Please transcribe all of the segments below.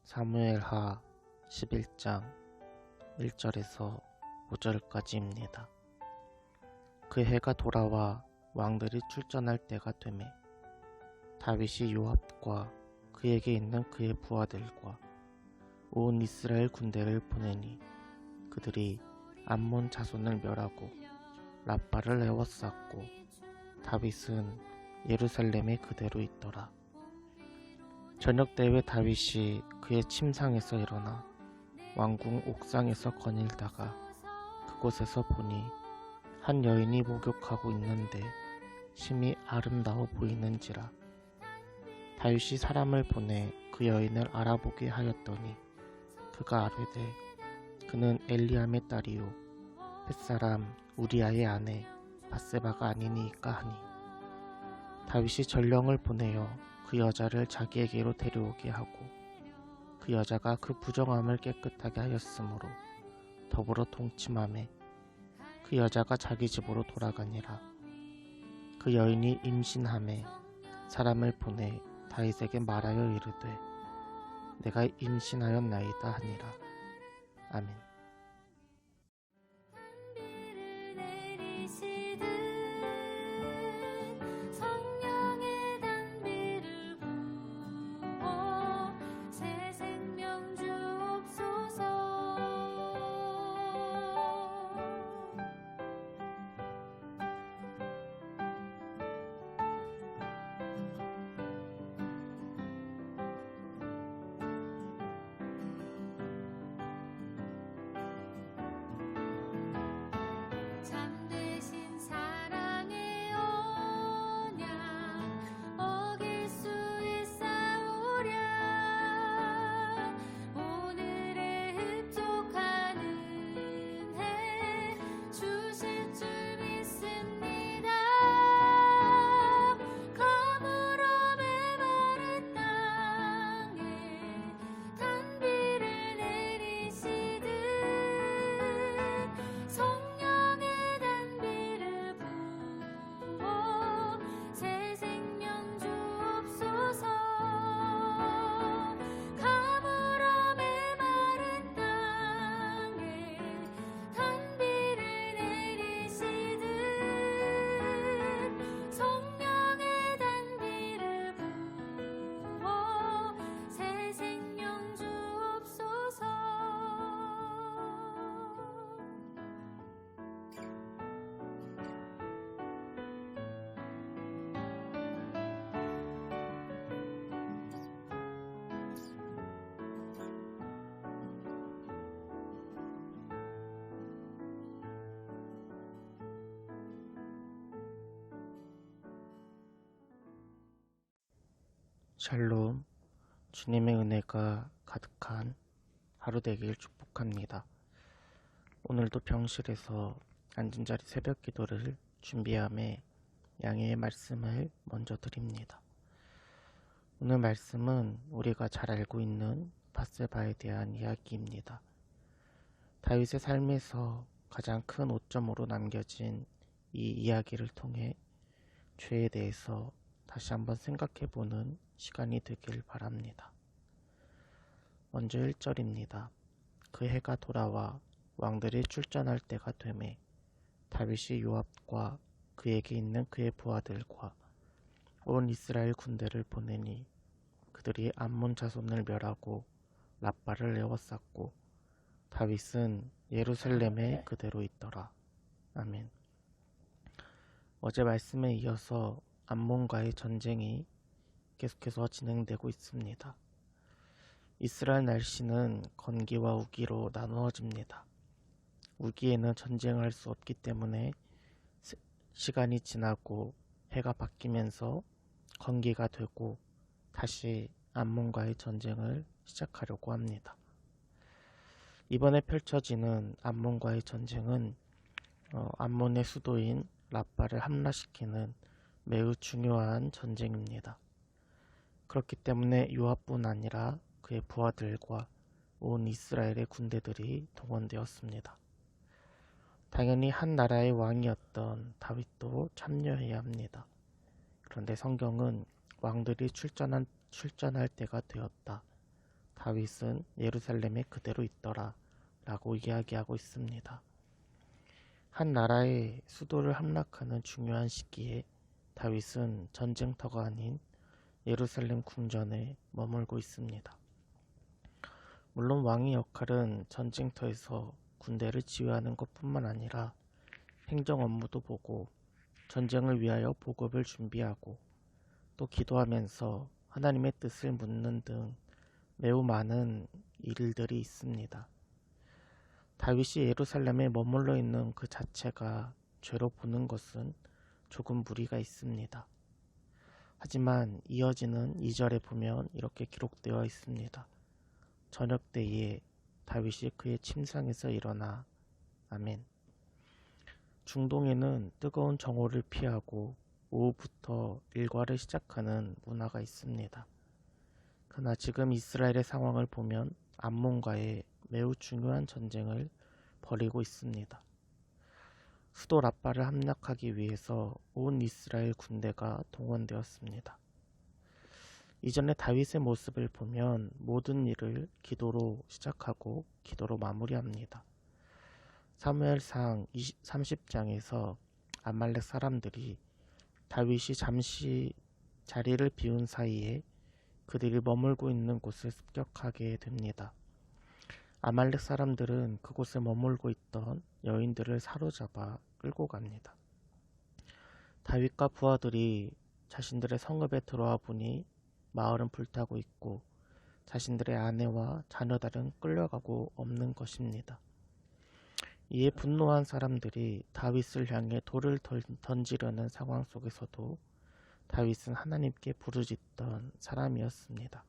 사무엘하 11장 1절에서 5절까지입니다. 그 해가 돌아와 왕들이 출전할 때가 되매 다윗이 요압과 그에게 있는 그의 부하들과 온 이스라엘 군대를 보내니 그들이 암몬 자손을 멸하고 랍바를 에워쌌고 다윗은 예루살렘에 그대로 있더라. 저녁 때에 다윗이 그의 침상에서 일어나 왕궁 옥상에서 거닐다가 그곳에서 보니 한 여인이 목욕하고 있는데 심히 아름다워 보이는지라. 다윗이 사람을 보내 그 여인을 알아보게 하였더니 그가 아뢰되 그는 엘리암의 딸이요 햇사람 우리아의 아내 밧세바가 아니니이까 하니 다윗이 전령을 보내어 그 여자를 자기에게로 데려오게 하고 그 여자가 그 부정함을 깨끗하게 하였으므로 더불어 동침하매 그 여자가 자기 집으로 돌아가니라. 그 여인이 임신하매 사람을 보내 다윗에게 말하여 이르되 내가 임신하였나이다 하니라. 아멘. 샬롬, 주님의 은혜가 가득한 하루 되길 축복합니다. 오늘도 병실에서 앉은 자리 새벽 기도를 준비함에 양해의 말씀을 먼저 드립니다. 오늘 말씀은 우리가 잘 알고 있는 밧세바에 대한 이야기입니다. 다윗의 삶에서 가장 큰 오점으로 남겨진 이 이야기를 통해 죄에 대해서 다시 한번 생각해보는 시간이 되길 바랍니다. 먼저 1절입니다. 그 해가 돌아와 왕들이 출전할 때가 되매 다윗이 요압과 그에게 있는 그의 부하들과 온 이스라엘 군대를 보내니 그들이 암몬 자손을 멸하고 랍바를 에워쌌고 다윗은 예루살렘에 그대로 있더라. 아멘. 어제 말씀에 이어서 암몬과의 전쟁이 계속해서 진행되고 있습니다. 이스라엘 날씨는 건기와 우기로 나누어집니다. 우기에는 전쟁을 할 수 없기 때문에 시간이 지나고 해가 바뀌면서 건기가 되고 다시 암몬과의 전쟁을 시작하려고 합니다. 이번에 펼쳐지는 암몬과의 전쟁은 암몬의 수도인 랍바를 함락시키는 매우 중요한 전쟁입니다. 그렇기 때문에 요압뿐 아니라 그의 부하들과 온 이스라엘의 군대들이 동원되었습니다. 당연히 한 나라의 왕이었던 다윗도 참여해야 합니다. 그런데 성경은 왕들이 출전할 때가 되었다, 다윗은 예루살렘에 그대로 있더라 라고 이야기하고 있습니다. 한 나라의 수도를 함락하는 중요한 시기에 다윗은 전쟁터가 아닌 예루살렘 궁전에 머물고 있습니다. 물론 왕의 역할은 전쟁터에서 군대를 지휘하는 것뿐만 아니라 행정 업무도 보고 전쟁을 위하여 보급을 준비하고 또 기도하면서 하나님의 뜻을 묻는 등 매우 많은 일들이 있습니다. 다윗이 예루살렘에 머물러 있는 그 자체가 죄로 보는 것은 조금 무리가 있습니다. 하지만 이어지는 2절에 보면 이렇게 기록되어 있습니다. 저녁 때에 다윗이 그의 침상에서 일어나 아멘. 중동에는 뜨거운 정오를 피하고 오후부터 일과를 시작하는 문화가 있습니다. 그러나 지금 이스라엘의 상황을 보면 암몬과의 매우 중요한 전쟁을 벌이고 있습니다. 수도 라빠를 함락하기 위해서 온 이스라엘 군대가 동원되었습니다. 이전에 다윗의 모습을 보면 모든 일을 기도로 시작하고 기도로 마무리합니다. 사무엘상 30장에서 아말렉 사람들이 다윗이 잠시 자리를 비운 사이에 그들이 머물고 있는 곳을 습격하게 됩니다. 아말렉 사람들은 그곳에 머물고 있던 여인들을 사로잡아 끌고 갑니다. 다윗과 부하들이 자신들의 성읍에 들어와 보니 마을은 불타고 있고 자신들의 아내와 자녀들은 끌려가고 없는 것입니다. 이에 분노한 사람들이 다윗을 향해 돌을 던지려는 상황 속에서도 다윗은 하나님께 부르짖던 사람이었습니다.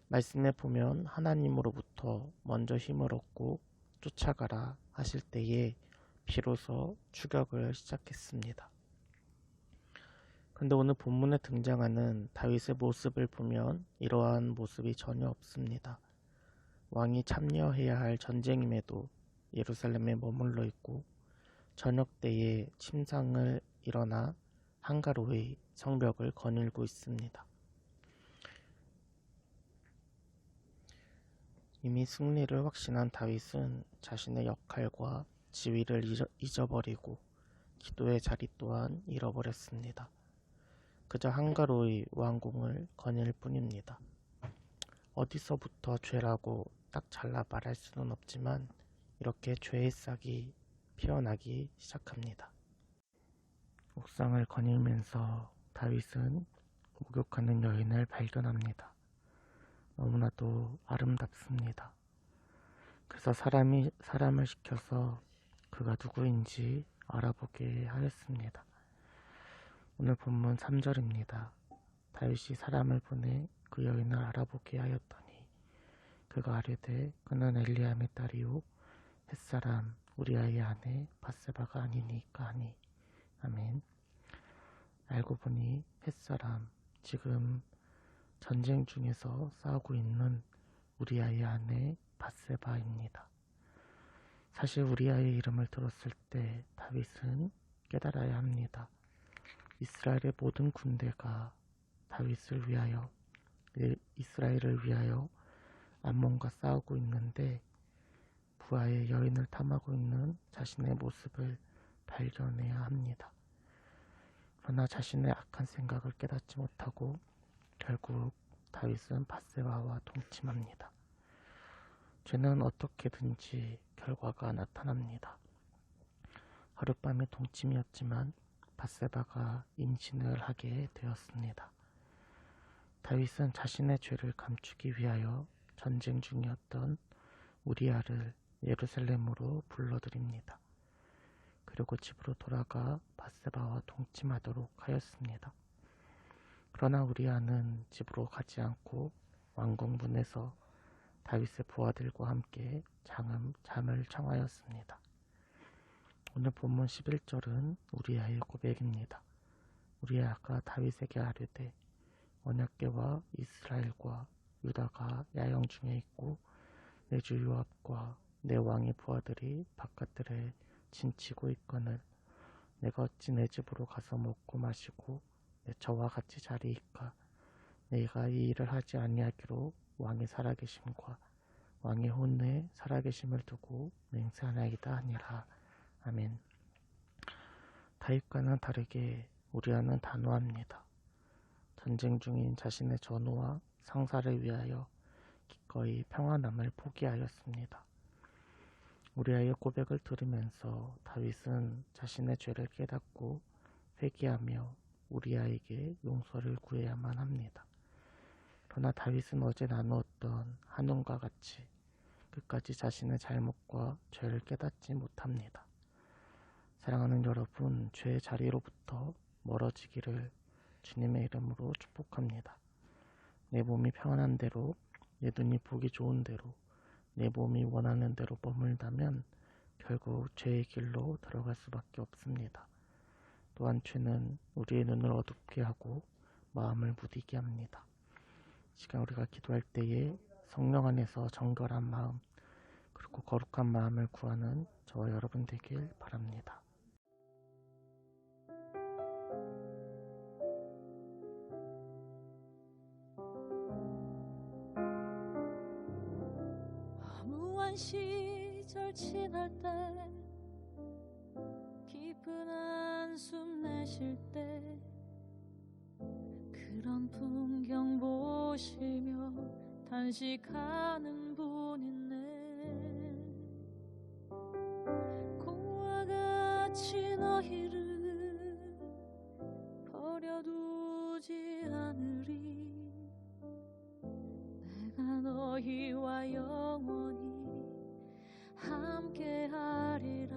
말씀에 보면 하나님으로부터 먼저 힘을 얻고 쫓아가라 하실 때에 비로소 추격을 시작했습니다. 근데 오늘 본문에 등장하는 다윗의 모습을 보면 이러한 모습이 전혀 없습니다. 왕이 참여해야 할 전쟁임에도 예루살렘에 머물러 있고 저녁 때에 침상을 일어나 한가로이 성벽을 거닐고 있습니다. 이미 승리를 확신한 다윗은 자신의 역할과 지위를 잊어버리고 기도의 자리 또한 잃어버렸습니다. 그저 한가로이 왕궁을 거닐 뿐입니다. 어디서부터 죄라고 딱 잘라 말할 수는 없지만 이렇게 죄의 싹이 피어나기 시작합니다. 옥상을 거닐면서 다윗은 목욕하는 여인을 발견합니다. 너무나도 아름답습니다. 그래서 사람을 시켜서 그가 누구인지 알아보게 하였습니다. 오늘 본문 3절입니다. 다윗이 사람을 보내 그 여인을 알아보게 하였더니 그가 아뢰되 그는 엘리암의 딸이요 햇사람 우리아의 아내 밧세바가 아니니까 하니 아멘. 알고 보니 햇사람 지금 전쟁 중에서 싸우고 있는 우리아의 아내 밧세바입니다. 사실 우리아의 이름을 들었을 때 다윗은 깨달아야 합니다. 이스라엘의 모든 군대가 다윗을 위하여 이스라엘을 위하여 암몬과 싸우고 있는데 부하의 여인을 탐하고 있는 자신의 모습을 발견해야 합니다. 그러나 자신의 악한 생각을 깨닫지 못하고 결국 다윗은 밧세바와 동침합니다. 죄는 어떻게든지 결과가 나타납니다. 하룻밤의 동침이었지만 밧세바가 임신을 하게 되었습니다. 다윗은 자신의 죄를 감추기 위하여 전쟁 중이었던 우리아를 예루살렘으로 불러들입니다. 그리고 집으로 돌아가 밧세바와 동침하도록 하였습니다. 그러나 우리아는 집으로 가지 않고 왕궁 문에서 다윗의 부하들과 함께 잠을 청하였습니다. 오늘 본문 11절은 우리아의 고백입니다. 우리아가 다윗에게 아뢰되 언약궤와 이스라엘과 유다가 야영 중에 있고 내 주 요압과 내 왕의 부하들이 바깥들에 진치고 있거늘 내가 어찌 내 집으로 가서 먹고 마시고 내 저와 같이 자리이까 내가 이 일을 하지 아니하기로 왕이 살아계심과 왕의 혼내 살아계심을 두고 맹세하나이다 하니라. 아멘. 다윗과는 다르게 우리아는 단호합니다. 전쟁 중인 자신의 전우와 상사를 위하여 기꺼이 평안함을 포기하였습니다. 우리아의 고백을 들으면서 다윗은 자신의 죄를 깨닫고 회개하며 우리아에게 용서를 구해야만 합니다. 그러나 다윗은 어제 나누었던 한운과 같이 끝까지 자신의 잘못과 죄를 깨닫지 못합니다. 사랑하는 여러분, 죄의 자리로부터 멀어지기를 주님의 이름으로 축복합니다. 내 몸이 평안한 대로, 내 눈이 보기 좋은 대로, 내 몸이 원하는 대로 머물다면 결국 죄의 길로 들어갈 수밖에 없습니다. 또한 죄는 우리의 눈을 어둡게 하고 마음을 무디게 합니다. 이 시간 우리가 기도할 때에 성령 안에서 정결한 마음 그리고 거룩한 마음을 구하는 저와 여러분 되길 바랍니다. 무한 시절 지날 때 깊은 한숨 내쉴 때 그런 풍경 보시며 단식하는 분 있네. 공과 같이 너희를 버려두지 않으리. 내가 너희와 영원히 함께하리라.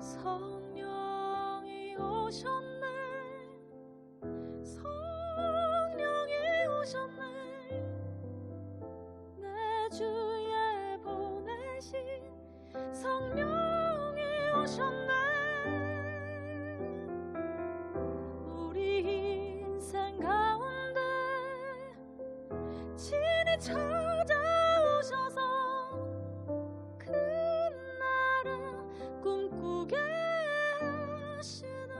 성령이 오셨네. 성령이 오셨네. 내 주에 보내신 성령이 오셨네. 우리 인생 가운데 친히 찾아오셔서 그 나라 꿈꾸게 하시네.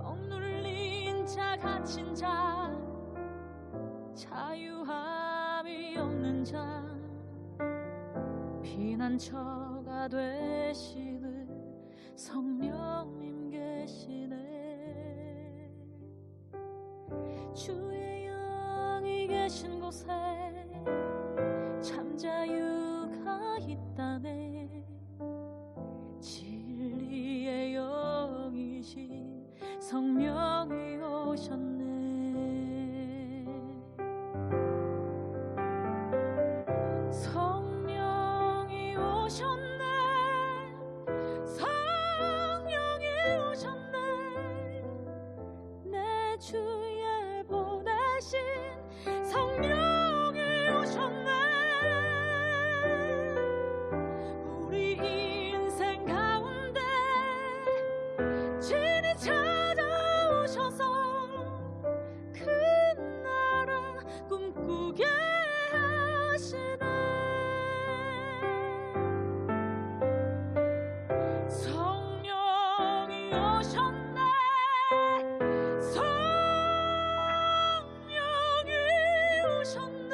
억눌린 자 갇힌 자 자유함이 없는 자 피난처가 되시는 성령님 계시네. 주의 영이 계신 곳에 참 자유가 있다네. 진리의 영이신 성령이 오셨네. 성령이 오셨네. 성령이 오셨네. 내 주에 보내신 성령이 오셨네. 우리 인생 가운데 친히 찾아오셔서 그 나라 꿈꾸게 하시네. 성령이 오셨네. 성령이 오셨네.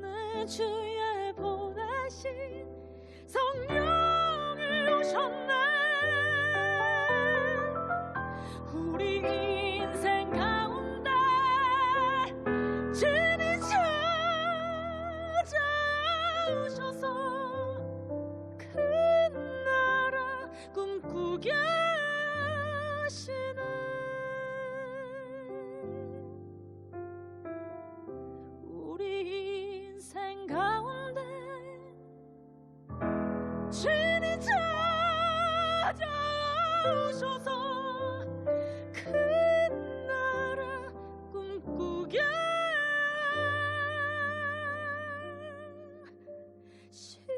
내 주에 보내신 성령이 오셨네. 우리 인생 가운데 친히 찾아오셔서 그 나라 꿈꾸게 하시네. 우리 인생 가운데 친히 찾아오셔서 그 나라 꿈꾸게 하시네.